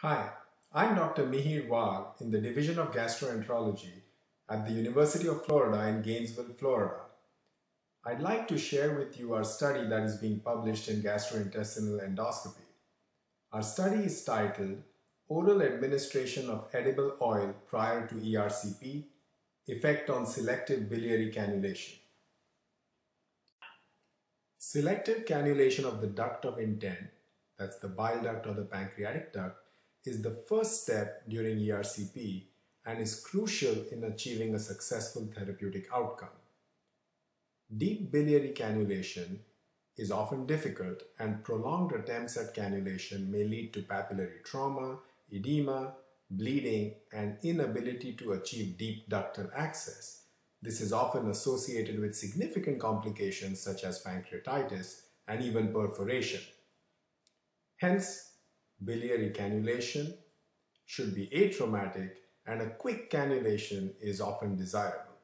Hi, I'm Dr. Mihir Wagh in the Division of Gastroenterology at the University of Florida in Gainesville, Florida. I'd like to share with you our study that is being published in Gastrointestinal Endoscopy. Our study is titled Oral Administration of Edible Oil Prior to ERCP, Effect on Selective Biliary Cannulation. Selective cannulation of the duct of intent, that's the bile duct or the pancreatic duct, is the first step during ERCP and is crucial in achieving a successful therapeutic outcome. Deep biliary cannulation is often difficult, and prolonged attempts at cannulation may lead to papillary trauma, edema, bleeding, and inability to achieve deep ductal access. This is often associated with significant complications such as pancreatitis and even perforation. Hence, biliary cannulation should be atraumatic, and a quick cannulation is often desirable.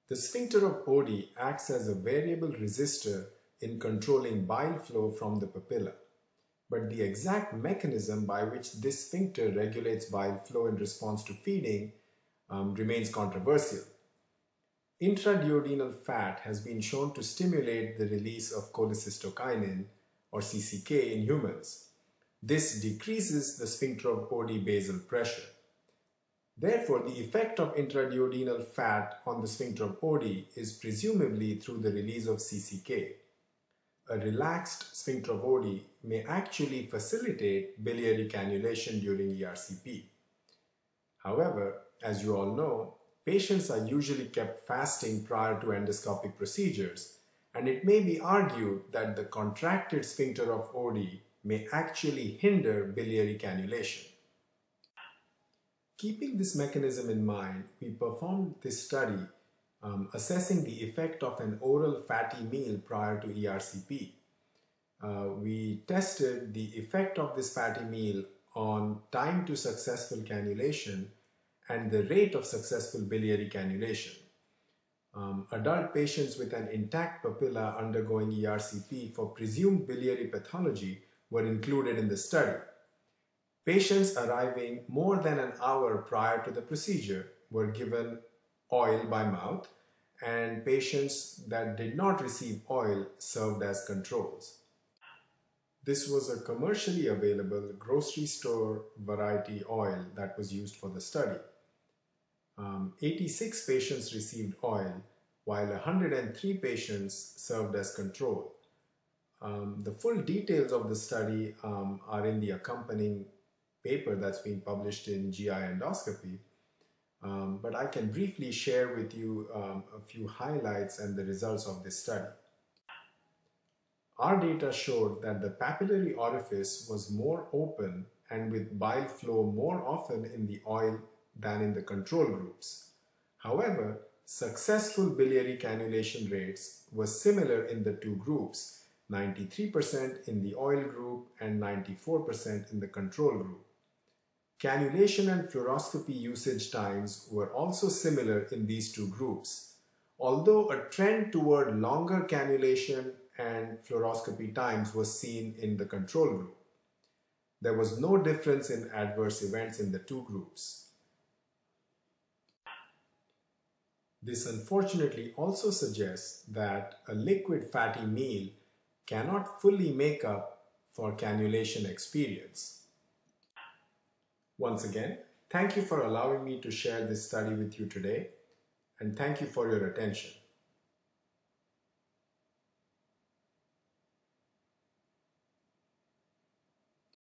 The sphincter of Oddi acts as a variable resistor in controlling bile flow from the papilla, but the exact mechanism by which this sphincter regulates bile flow in response to feeding remains controversial. Intraduodenal fat has been shown to stimulate the release of cholecystokinin or CCK in humans. This decreases the sphincter of Oddi basal pressure. Therefore, the effect of intraduodenal fat on the sphincter of Oddi is presumably through the release of CCK. A relaxed sphincter of Oddi may actually facilitate biliary cannulation during ERCP. However, as you all know, patients are usually kept fasting prior to endoscopic procedures, and it may be argued that the contracted sphincter of Oddi may actually hinder biliary cannulation. Keeping this mechanism in mind, we performed this study assessing the effect of an oral fatty meal prior to ERCP. We tested the effect of this fatty meal on time to successful cannulation and the rate of successful biliary cannulation. Adult patients with an intact papilla undergoing ERCP for presumed biliary pathology were included in the study. Patients arriving more than an hour prior to the procedure were given oil by mouth, and patients that did not receive oil served as controls. This was a commercially available grocery store variety oil that was used for the study. 86 patients received oil, while 103 patients served as control. The full details of the study are in the accompanying paper that's been published in GIE Endoscopy, but I can briefly share with you a few highlights and the results of this study. Our data showed that the papillary orifice was more open and with bile flow more often in the oil than in the control groups. However, successful biliary cannulation rates were similar in the two groups, 93% in the oil group and 94% in the control group. Cannulation and fluoroscopy usage times were also similar in these two groups, although a trend toward longer cannulation and fluoroscopy times was seen in the control group. There was no difference in adverse events in the two groups. This unfortunately also suggests that a liquid fatty meal cannot fully make up for cannulation experience. Once again, thank you for allowing me to share this study with you today, and thank you for your attention.